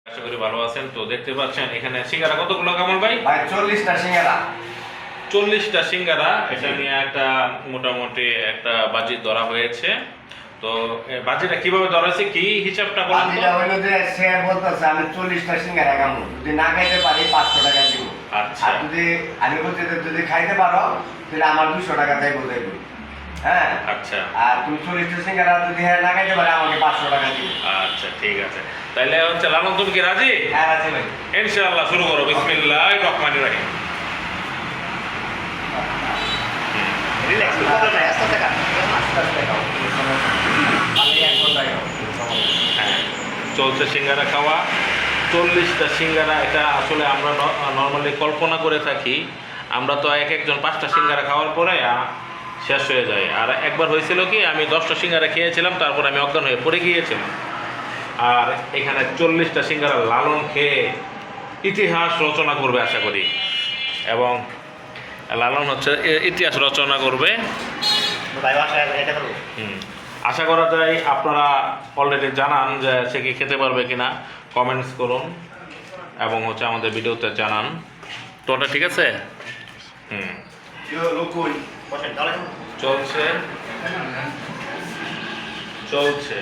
আশা করি ভালো আছেন। তো দেখতে পাচ্ছেন এখানে সিঙ্গারা কতগুলো কামাল ভাই? ভাই 40টা সিঙ্গারা। 40টা সিঙ্গারা, এটা নিয়ে একটা মোটামুটি একটা বাজেট ধরা হয়েছে। তো বাজেটটা কিভাবে ধরা হয়েছে, কি হিসাবটা বলেন তো? বাকিটা হইলো যে সে বলতেছে আমি 40টা সিঙ্গারা খাবো, যদি না খাইতে পারি 500 টাকা দিব। আচ্ছা। আর যদি আমি বলতে যদি খাইতে পারো তাহলে আমার 200 টাকা দেবো দেবো। হ্যাঁ আচ্ছা আর তুমি 40টা সিঙ্গারা যদি না খাইতে পারে আমাকে 500 টাকা দিবে। আচ্ছা, ঠিক আছে। তাইলে হচ্ছে লালন, তুমি কি রাজি? হ্যাঁ রাজি ভাই। ইনশাআল্লাহ শুরু করো। বিসমিল্লাহির রহমানির রহিম। রিল্যাক্স করতে নাই, আস্তে আস্তে খাও, আস্তে আস্তে খাও, কোনো সমস্যা নেই। আমি এক ঘন্টায় খাও, কোনো সমস্যা নেই। হ্যাঁ, চলছে সিঙ্গারা খাওয়া। 40টা সিঙ্গারা, এটা আসলে আমরা নর্মালি কল্পনা করে থাকি। আমরা তো একজন 5টা সিঙ্গারা খাওয়ার পরে শেষ হয়ে যায়। আর একবার হয়েছিল কি, আমি 10টা সিঙ্গারা খেয়েছিলাম, তারপর আমি অজ্ঞান হয়ে পড়ে গিয়েছিলাম। আর এখানে 40টা সিঙ্গারা লালন খেয়ে ইতিহাস রচনা করবে আশা করি। এবং লালন হচ্ছে ইতিহাস রচনা করবে। আশা করা যায় আপনারা অলরেডি জানান যে সে কি খেতে পারবে কিনা, কমেন্টস করুন এবং হচ্ছে আমাদের ভিডিওতে জানান। তো ওটা ঠিক আছে। চলছে চলছে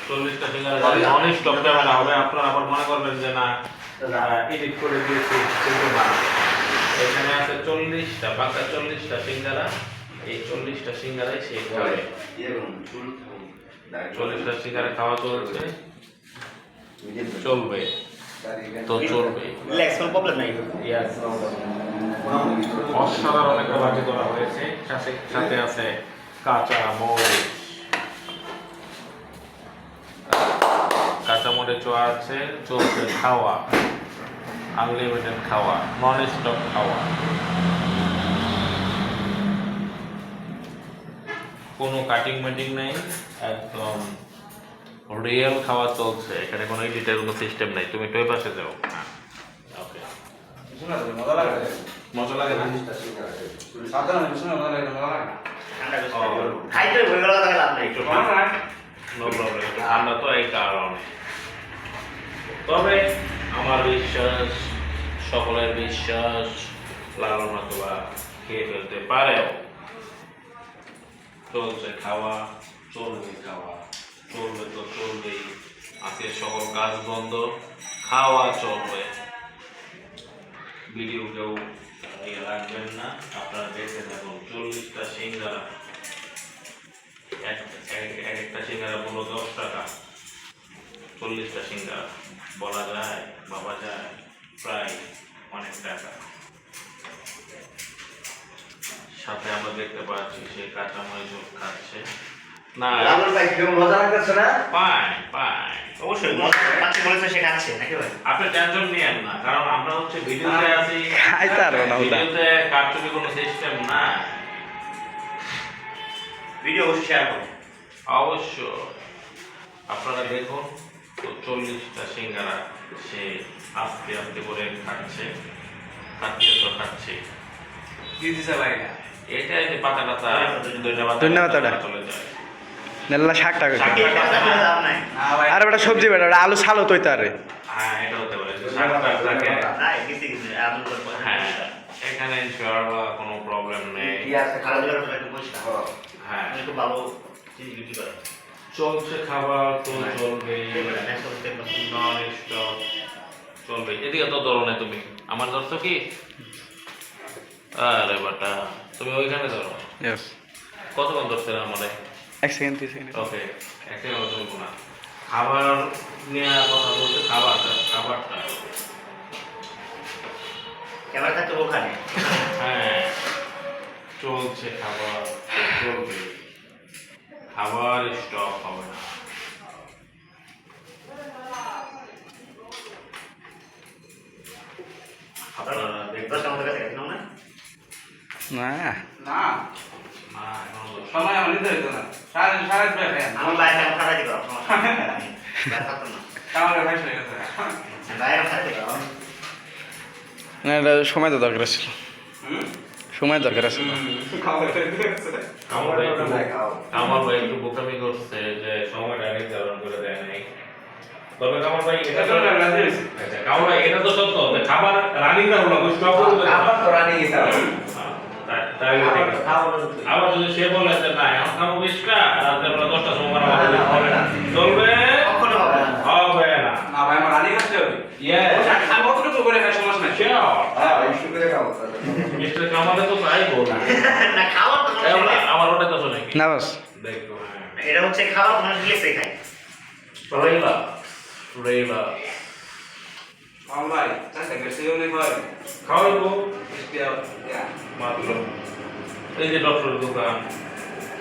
40টা সিঙ্গারা নন স্টপ ক্যামেরা হবে। আপনারা আবার মনে করবেন যে না এডিট করে দিয়েছি, কিন্তু না। এখানে আছে 40টা, বাকি 40টা সিঙ্গারা। এই 40টা সিঙ্গারাই সে খাবে। 40টা সিঙ্গারা খাওয়া চলছে, চলবে তো চলবে। Yes. অসাধারণ একটা বাটি করা হয়েছে, সাথে আছে কাঁচা মরিচ, কাঁচা মরিচও আছে। চলছে খাওয়া, আনলিমিটেড খাওয়া, নন স্টপ খাওয়া, কোনো কাটিং মাটিং নেই, একদম রিয়েল খাওয়া চলছে। এখানে কোনো এডিটের কোনো সিস্টেম নেই। তুমি একটু পাশে যাও। ওকে, মজা লাগে না? একটু নো প্রবলেম, একটু ঠান্ডা তো এই কারণে। তবে আমার বিশ্বাস, সকলের বিশ্বাস, লালন অথবা খেয়ে ফেলতে পারেও। চলছে খাওয়া, চলবে খাওয়া, চলবে তো চলবেই। আজকে সকল কাজ বন্ধ, খাওয়া চলবে। ভিডিও কেউ ইয়ে রাখবেন না, আপনারা দেখতে থাকুন। 40টা সিঙ্গারা, একটা সিঙ্গারা বলো 10 টাকা। 40টা সিঙ্গারা বলা যায়, ভাবা যায় প্রায় অনেক টাকা। সাথে আমরা দেখতে পাচ্ছি সে কাঁচা মরিচ খাচ্ছে না। অবশ্যই আপনি টেনশন নিয়েন না, কারণ আমরা হচ্ছে ভিডিওতে আছি, ভিডিওতে কারচুপি কোনো সিস্টেম না। ভিডিও অবশ্যই শেয়ার করুন। অবশ্য আপনারা দেখুন। তো 40টা সিঙ্গারা সে আস্তে আস্তে করে খাচ্ছে তো খাচ্ছে। এটা এই যে পাতা টাতা ধন্যবাদ চলে যায়। নেল্লা 60 টাকা। আর বেটা সবজি বেটা ওটা আলু ছালো তো তারে। হ্যাঁ, এটা হতে পারে থাকে। হ্যাঁ, এখানে ইনশাআল্লাহ কোনো প্রবলেম নেই। হ্যাঁ, চলছে খাবার তো চলবে, নন স্টপ চলবে। এদিকে তো ধরো না তুমি, আমার ধরছো কি? আরে বাটা, তুমি ওইখানে ধরো। ইয়েস। কতক্ষণ ধরছে আমাদের? 1 সেকেন্ড 2 সেকেন্ড। ওকে, একটা কথা বলবো না। খাবার নিয়ে কথা বলতে, খাবারটা হ্যাঁ চলছে খাবার তো চলবে, খাবার স্টপ হবে না। আপনারা দেখবেন না না, এখনো সময় আমার নিতে হইতো না। সারা আমার ভাই হয়ে গেছে। না এটা সময় তো দরকার ছিল। সময় দরকার আছে তো। আমার ভাই একটু বোকামি করছে যে সময়টা নির্ধারণ করে দেয় নাই। তবে কামাল ভাই এটা তো আচ্ছা, কামাল ভাই এটা তো সত্য যে খাবার রানিংটা হলো স্টপ করে আবার তো রানি গেছে তাই আবার যদি সে বলে যে না এখন খাবো 20টা রাতে বেলা 10টার সময় খাওয়া হবে না চলবে কখনো হবে না হবে না না ভাই আমার রানি আসতে হবে ইয়েস আমি কতটুকু করে খাই সমস্যা নাই শিওর হ্যাঁ ইস্যু করে খাবো মিস্টার কামালে তো তাই বল না খাওয়ার তো সমস্যা নেই। আমার ওটা তো শুনে কি না বাস দেখো এটা হচ্ছে খাওয়ার মানুষ রিল্যাক্সে খায় রেলা রেলা আমার ভাই চাচা গেছে উনি ভাই খাওয়াবো ইয়া মাত্র এই যে ডক্টরের দোকান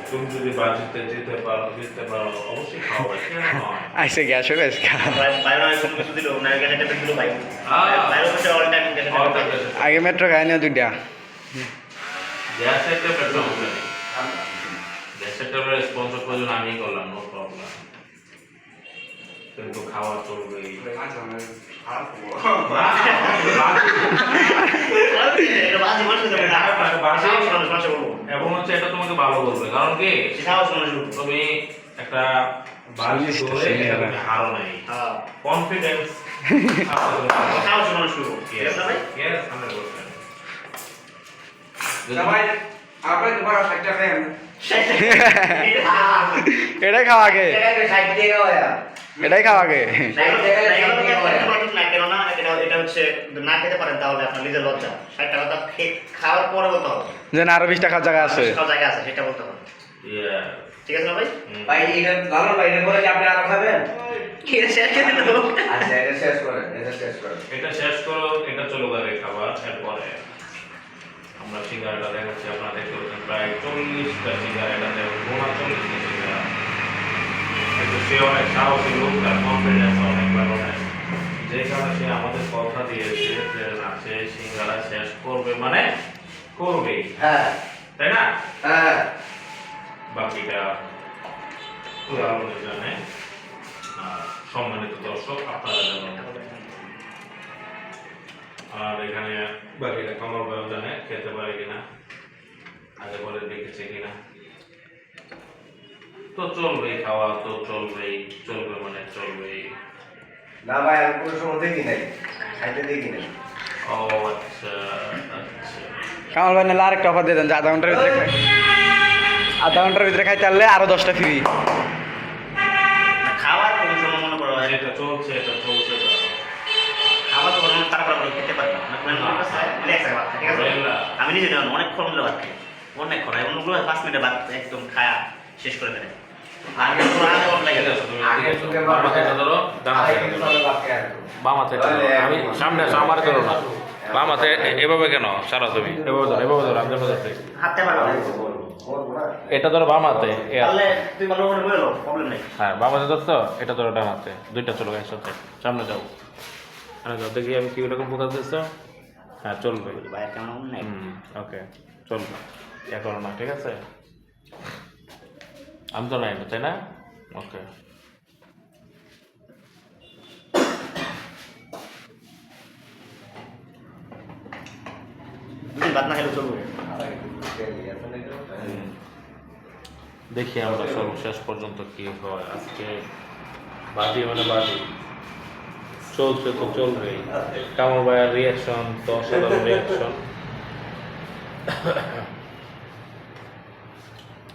তুমি যদি বাজিতে যেতে পারো অবশ্যই খাওয়াবে কেন নয় আইসে গ্যাস হয়ে গেছে বাইরে কোনো কিছু দিল না গেলে একটা দিল ভাই বাইরে হচ্ছে অল টাইম গেছে আগে মেট্রো খাই নিও দুইটা গ্যাস একটা পেট্রোল নেই গ্যাসের ট্যাবলেট স্পন্সর করে আমি করলাম নো প্রবলেম কিন্তু খাওয়া চলবে আচ্ছা মানে খারাপ হবো এটা বাজি মানুষ দেবে না বাজি মানুষ বলবো এবং হচ্ছে এটা তোমাকে ভালো করবে কারণ কি খাওয়া মানুষ তুমি একটা বাজি ধরে এটা তুমি হারো নাই হ্যাঁ কনফিডেন্স খাওয়া মানুষ শুরু ঠিক আছে ভাই ইয়েস 100% ভাই আপনি তো বড় একটা খাই এটাই খাওয়া আগে এটাই খাওয়া আগে এটা হচ্ছে না খেতে পারেন তাহলে আপনার নিজের লজ্জা 60 টাকা দাম খাওয়ার পরে বলতে হবে যেন আরো 20 টাকার জায়গা আছে সব জায়গা আছে সেটা বলতে হবে ইয়া ঠিক আছে না ভাই ভাই এটা লালন ভাই এটা বলে যে আপনি আরো খাবেন খেয়ে শেষ করে দেবো আচ্ছা এটা শেষ করেন এটা শেষ করেন এটা শেষ করো এটা চলে যাবে খাবার এরপরে আমরা সিঙ্গারাটা দেখাচ্ছি আপনারা দেখতে পাচ্ছেন প্রায় 40টা সিঙ্গারা এটা দেবো 39টা সিঙ্গারা কিন্তু সে অনেক সাহসী লোক তার কনফিডেন্স অনেক ভালো নেয় যে কারণে সে আমাদের কথা দিয়েছে যে না সে সিঙ্গারা শেষ করবে মানে করবেই হ্যাঁ তাই না হ্যাঁ বাকিটা উদাহরণ জানে সম্মানিত দর্শক আপনারা জানেন আর এখানে বাকিটা কমল ভাইও জানে খেতে পারে কিনা আগে পরে দেখেছে কিনা তো চলবেই খাওয়া তো চলবেই চলবে মানে চলবেই না ভাই আমি কোনো সময় দেখি নাই খাইতে দেখি নাই ও আচ্ছা আচ্ছা কামাল ভাই নাহলে আরেকটা অফার দিয়ে দেন যে আধা ঘন্টার ভিতরে খাইতে পারলে আরো 10টা ফ্রি খাওয়ার কোনো সময় মনে করো এটা চলছে খাবার তো কোনো তারপর খেতে পারবে না ঠিক আছে আমি নিজে অনেকক্ষণ ধরে ভাত খাই অনেকক্ষণ অন্যগুলো 5 মিনিটে ভাত একদম খায়া শেষ করে দেয় আর বামাতে আমি সামনে আসো আমার করো না বামাতে এভাবে কেন সারা তুমি এভাবে ধরো আমি হাতে পারো এটা ধরো বামাতে তাহলে তুই ভালো করে বলে লো প্রবলেম নেই হ্যাঁ বামাতে ধরছো এটা ধরো ডানাতে দুইটা চলো একসাথে সামনে যাও দেখি আমি কি রকম ফোকাস দিচ্ছ হ্যাঁ চলবে ভাই কেমন নাই ওকে চলবে ইয়া করো না ঠিক আছে আমি তো নাই তাই না ওকে দুদিন ভাত না খেলে চলবে দেখি আমরা সর্বশেষ পর্যন্ত কি হয় আজকে বাদি মানে বাদি চলছে তো চলবেই কামর ভাইয়ের রিয়াকশন তো অসাধারণ রিয়াকশন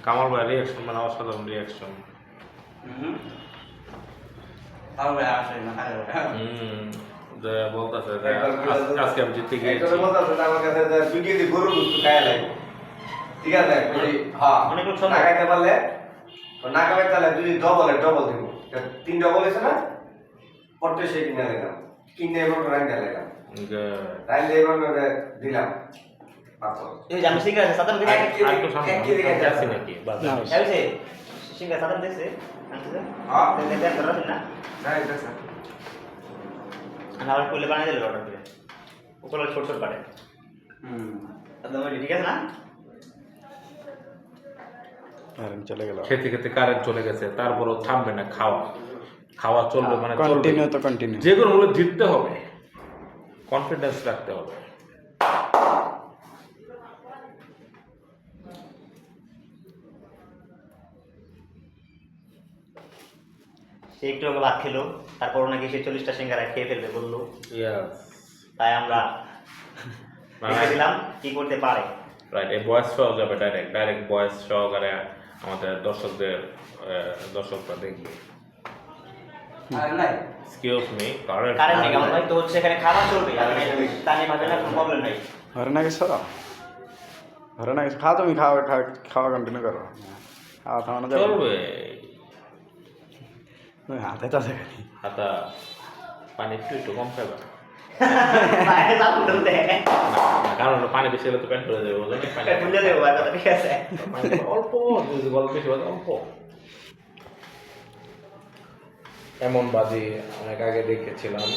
কামর ভাইয়ের রিয়াকশন মানে অসাধারণ রিয়াকশন তাও ভাই আসে না যে বলতেছে যে আজকে আমি জিতে গিয়েছি আমার কাছে 2 কেজি গরুর গোশত খাইয়া লাগবে ঠিক আছে হ্যাঁ অনেক লোক না খাইতে পারলে না খাইতে তাহলে যদি ডবল দিব 3 ডবল হয়েছে না পড়তে সে কিনে নিলাম কিনে এবার রাইন্দা নিলাম রাইন্দা এবার দিলাম এই যে আমি সিঙ্গার আছে সাদা দিকে আর তো সামনে যাচ্ছি নাকি আছে সিঙ্গার সাদা দিছে হ্যাঁ দেখ ধরা না না এটা স্যার আর করলে বানিয়ে দিলে অর্ডার করে উপরে ছোট ছোট কাটে একদম ঠিক আছে না চলে গেল খেতে খেতে কারেন্ট চলে গেছে তারপরও থামবে না খাওয়া চলবে মানে কন্টিনিউ তো কন্টিনিউ যে কোনো হলে জিততে হবে কনফিডেন্স রাখতে হবে সে একটু আগে ভাত খেলো, তারপর নাকি সে 40টা সিঙ্গারা খেয়ে ফেলবে বললো। Yes. তাই আমরা দেখে দিলাম কি করতে পারে। রাইট, এই বয়স সহ যাবে ডাইরেক্ট বয়স সহকারে আমাদের দর্শকরা দেখবে। আর নাই এক্সকিউজ মি, কারেন্ট কারেন্ট নেই আমার ভাই, তো হচ্ছে এখানে খাবার চলবে, তা নিয়ে ভাবে না, কোনো প্রবলেম নাই। ঘরে না গেছো ঘরে না গেছো খাও, তুমি খাওয়া কন্টিনিউ করো, খাওয়া থামানো যাবে চলবে। তুমি হাতে তো আছে খালি। হাতা পানি একটু কম খাবে না, বাইরে যাবো বলতে কারণ পানি বেশি হলে তো প্যান্ট করে দেবে, বুঝলেন? ভুলে দেবো ভাই, কথা ঠিক আছে। অল্প যদি গল্প বেশি হয় অল্প। এমন বাজি অনেক আগে দেখেছিলাম,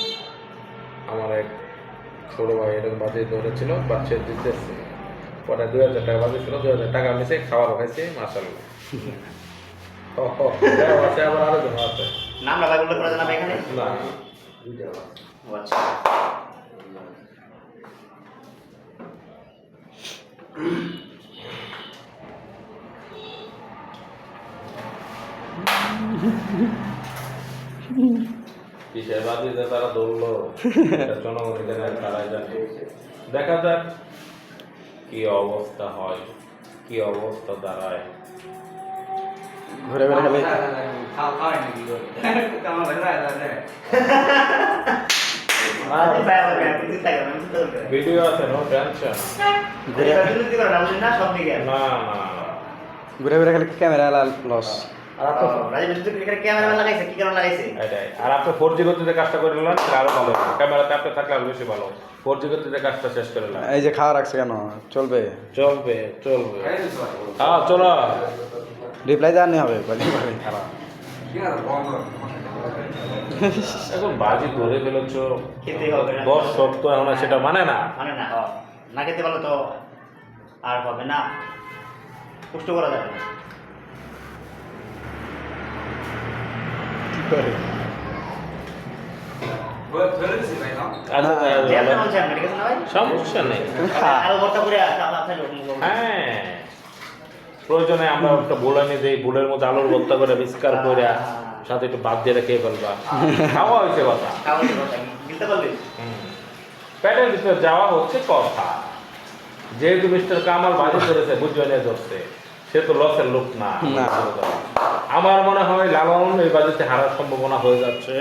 আমার এক ছোট ভাই এরকম বাজি ধরেছিল, বাচ্চা দিতেছে, পরে 2000 টাকা বাজি ছিল, 2000 টাকা নিচে খাবার খাইছে, মাশাআল্লাহ। আছে আবার আরো জন আছে নাম রাখা বলতে পারা যাবে এখানে না, ও আচ্ছা। কিসের বাজিতে তারা ধরলো এটা জনগণ জানে, তারাই জানে। দেখা যাক কি অবস্থা হয়, কি অবস্থা দাঁড়ায়। ঘুরে ঘুরে খালি খাওয়াই নাকি আমার ভাই রায় আরে ভাই আমার কিছু থাকে না, কিছু তো ভিডিও আছে, নো টেনশন। ঘুরে রাজনীতি করে না, বুঝলি না, সব দিকে না না ঘুরে ঘুরে খালি ক্যামেরা লস। আর আপনি রাজনীতি এখানে ক্যামেরা লাগাইছে, কি কারণে লাগাইছে? এটাই, আর আপনি 4G গতিতে কাজটা করে নিলেন, আরো ভালো। ক্যামেরাতে আপনি থাকলে আরো বেশি ভালো। 4G গতিতে কাজটা শেষ করে নিলেন। এই যে খাওয়া রাখছে কেন চলবে? চলবে চলবে, হ্যাঁ চলো। রিপ্লাই জানি হবে বলি বলি খারাপ। এখন বাজি ধরে ফেলেছো, খেতে হবে না। দর্শক তো এখন আর সেটা মানে না। মানে না, না খেতে পারলে তো আর হবে না, পুষ্ট করা যাবে না। কি করে ধরে দিছি ভাই না আচ্ছা, যে আপনি বলছেন না, ঠিক আছে না ভাই? সমস্যা নেই। তুমি খা। আরো ভর্তা করে হ্যাঁ, প্রয়োজনে আমরা একটা বোল এনে দিই, বোলের মধ্যে আলুর ভর্তা করে বিস্কার করে সাথে একটু ভাত দিয়ে খেয়ে ফেলবা, খাওয়া হয়েছে কথা। গিলতে পারবি? প্যাটের ভিতরে যাওয়া হচ্ছে কথা। যেহেতু মিস্টার কামাল বাজি করেছে, বুঝবে ধরছে, সে তো লসের লোক না। না। আমার মনে হয় লালন এই বাজিতে হারার সম্ভাবনা হয়ে যাচ্ছে,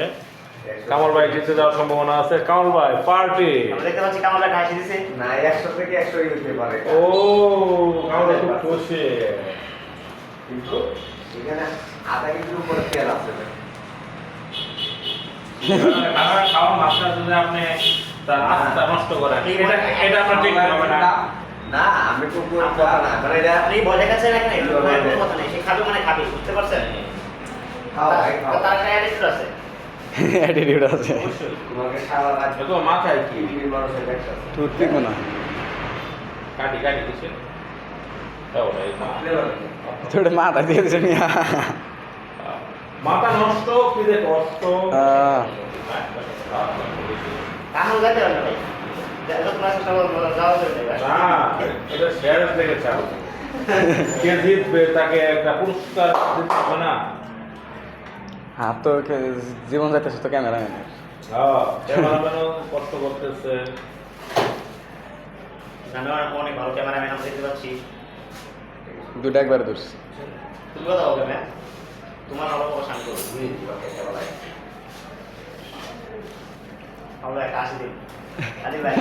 কামাল ভাই জিতে যাওয়ার সম্ভাবনা আছে। কামাল ভাই পার্টি। আমরা দেখতে পাচ্ছি কামাল ভাই হাসি দিছে। না 100 থেকে 100 হতে পারে, ও কামাল ভাই খুব খুশি, কিন্তু এখানে আধা কেজির উপরে তেল আছে ভাই। খাওয়া মাছটা যদি আপনি তার আস্থা নষ্ট করেন, এটা আপনার ঠিক হবে না। না আমি তো কোনো কথা না মানে এটা আপনি ভয় দেখাচ্ছেন এখানে, কোনো কথা নেই, সে খাবে মানে খাবে, বুঝতে পারছেন? খাও ভাই খাও, তার একটা attitude আছে। অ্যাটিটিউড আছে। তোমাকে সারা রাত তো মাথায় কি পৃথিবীর মানুষের দেখতে টুথপিক মনে হয়। কাটি দিচ্ছে, তোর মাথা দিয়ে দিছে মিয়া। মাথা নষ্ট, কি যে কষ্ট। কামড় যাইতে হবে না ভাই, যত মাছ যাওয়া যাবে না। না, এটা শেয়ার থেকে চাও, কে জিতবে তাকে একটা পুরস্কার দিতে হবে না। হাত তো জীবন যাইতেছে তো ক্যামেরাম্যানের। ক্যামেরাম্যানও কষ্ট করতেছে। আমি অনেক ভালো ক্যামেরাম্যান, আমরা দেখতে পাচ্ছি। দুটো একবার ধরছি। তুমি কথা বলবে না, তোমার ভালো কথা শান্ত আমরা একটা আসি দিন আলি ভাই।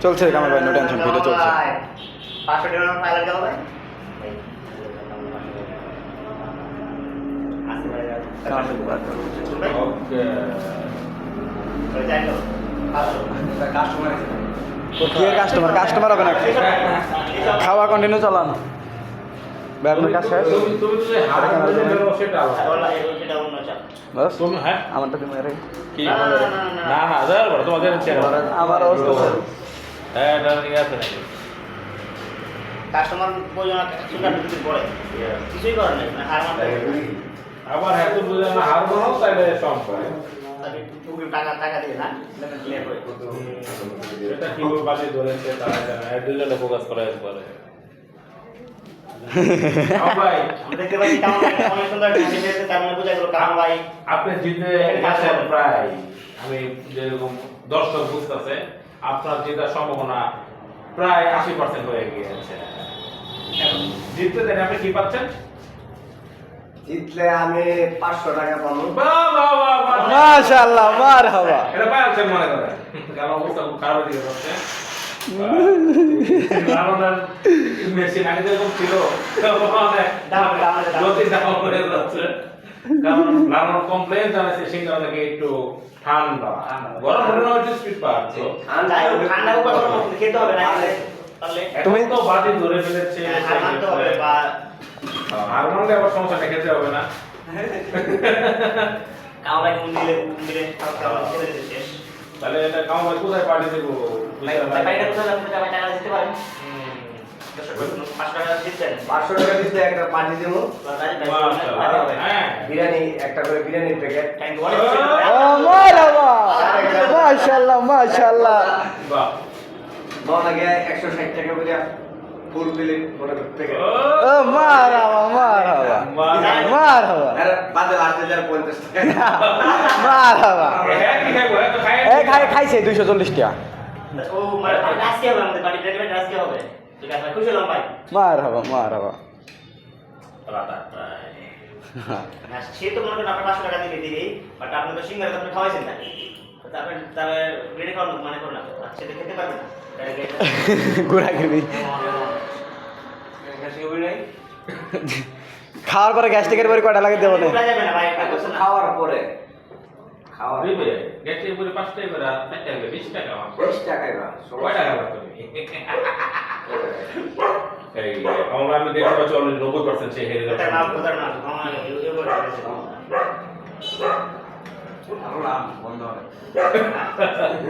চলছে কামাল ভাই, নো টেনশন, ভিডিও চলছে। 500 টাকা পাইলা গেল ভাই। আসি ভাই, ওকে, ওই যাইলো 500 কাস্টমার আছে কি কাস্টমার হবে না? খাওয়া কন্টিনিউ চালান ভাই, আপনার কাজ শেষ? তুমি যদি হার ধরে ফেলো সেটা আলাদা। বলা এটা অন্য চাপ। বাস তুমি হ্যাঁ আমারটা তুমি আরে কি না, না, না, না, না। না দাদা বড় তোমাদের চেহারা আমার অবস্থা স্যার। হ্যাঁ এটা ঠিক আছে নাকি? কাস্টমার প্রয়োজন সুন্দর কিছু পড়ে কিছুই করার নেই, মানে হার মানতে হবে। আবার হ্যাঁ তো বুঝে না হার বানাও তাহলে সম্ভব। তাকে তুমি টাকা দিয়ে না লেভেল ক্লিয়ার করে। এটা কি বাজি ধরেছে তারা জানে, দুজনে ফোকাস করে একবারে। কামাল ভাই আমরা দেখতে পাচ্ছি কামাল ভাই অনেক সুন্দর একটা হাসি দিয়েছে, তার মানে বোঝা গেল কামাল ভাই আপনি জিতে গেছেন প্রায়, আমি যেরকম দর্শক বুঝতেছে আপনার জেতার সম্ভাবনা প্রায় 80% হয়ে গিয়েছে। জিততে দেন আপনি কি পাচ্ছেন? জিতলে আমি 500 টাকা পাবো। বাহ বাহ বাহ বাহ। মাশাআল্লাহ, মারহাবা। এটা পাচ্ছেন মনে করেন, কারণ অবস্থা খুব খারাপ দিকে যাচ্ছে। লালনের মেশিন আগে যেরকম ছিল গতি ডাউন হয়ে যাচ্ছে, কারণ লালন কমপ্লেন জানাচ্ছে সিঙ্গারা নাকি একটু ঠান্ডা, গরম হলে না একটু স্পিড পাচ্ছে। যাই হোক, ঠান্ডা উপর খেতে হবে না তাহলে তুমি তো বাজি ধরে ফেলেছে, হার মানতে হবে বা আর মানলে আবার সমস্যাটা খেতে হবে না। কামাল ভাই দিলে শেষ। তাহলে এটা কাম ভাই কোথায় পার্টি দেবো? বাইরে কোথাও আপনি টাকা দিতে পারেন, 500 টাকা দিতেন 500 টাকা দিতে একটা পার্টি দেবো। হ্যাঁ বিরিয়ানি একটা করে বিরিয়ানির প্যাকেট। থ্যাংক ও মারহাবা, মাশাআল্লাহ মাশাআল্লাহ। বাহ আগে 160 টাকা করে ফুল প্লেট মনে করতে প্যাকেট। ও মারহাবা মারহাবা মারহাবা আর বাদে লাস্ট 50 টাকা। মারহাবা। হ্যাঁ কি খাইবো? তো খাইছে 240 টাকা। ও মানে আজকে হবে আমাদের বাড়ি প্রেজেন্ট আজকে হবে। ঠিক আছে ভাই, খুশি হলাম ভাই। মারহাবা মারহাবা। না সে তো মনে করেন আপনার 500 টাকা দিবে দিবেই, বাট আপনি তো সিঙ্গারা তো আপনি খাওয়াইছেন তাকে, তো আপনি তাহলে রেডি খাওয়ানো মানে করুন না, আচ্ছা তো খেতে পারবেন না ঘোরাঘুরি খাওয়ার পরে গ্যাস টিকের পরে কয়টা লাগে দেবো না? যাবে না ভাই, এটা করছেন না। খাওয়ার পরে দিবে গেছে পুরো 5 টাকা করে 4 টাকা 20 টাকা 20 টাকায় না। কয় টাকা লাগবে তুমি? এই আমরা আমি দেখতে পাচ্ছি অলরেডি 90% সে হেরে এটা যাচ্ছে। না কথা না, আমার এই বলে দিয়েছে। বন্ধ হবে।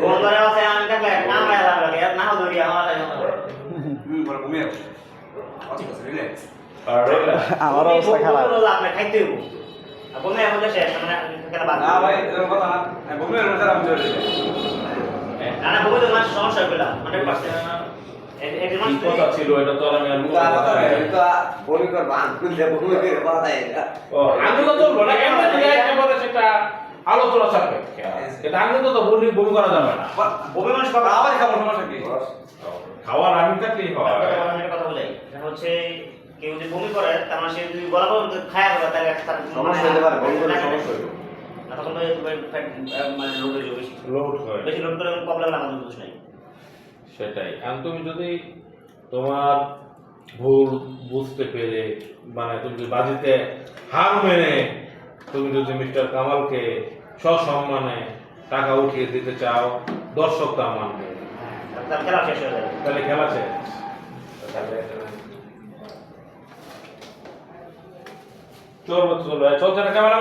বন্ধরে আছে আমি থাকলে না মায়া লাগে, না দৌড়ি আমার লাগে না। বড় ঘুমিয়ে আচ্ছা রিল্যাক্স। আর আমার অবস্থা খারাপ। বন্ধুরা আপনি খাইতে হইব। আর বন্ধু এখন শেষ মানে কেন বাদ না ভাই এরকম কথা না। ঘুমিয়ে রোজা আমি চলে যাই। না না বন্ধু তোমার সমস্যা পেলাম 100%। এই কি কথা ছিল এটা তো আমি আর তো আলাদা হয় তো বমি করব আঙ্গুল দিয়ে বমি করে বলা যায় এটা। ও আমি তো বলবো না এমনি তুই একেবারে সেটা আলোচনা সাপেক্ষে, এটা আমি তো বলি বমি করা যাবে না, বমি মানুষ বাবা আবার খাবো সমস্যা কি? খাওয়ার আমি থাকলেই হয়। আমি একটা কথা বলি, এটা হচ্ছে কেউ যদি বমি করে তার মানে সে যদি গলা পর্যন্ত খায় হবে তাহলে তার সমস্যা হতে পারে, বমি করলে সমস্যা হইব। না তখন তো মানে লোড হয়ে যাবে বেশি, লোড হয় বেশি লোড করে প্রবলেম আমাদের দোষ নাই। সেটাই। আর তুমি যদি তোমার ভুল বুঝতে পেরে মানে তুমি যদি বাজিতে হার মেনে তুমি যদি মিস্টার কামালকে সসম্মানে টাকা উঠিয়ে দিতে চাও, দর্শক তা মানবে, তার খেলা শেষ হয়ে যাবে। তাহলে খেলা শেষ। চলবে চলবে চলছে না ক্যামেরা।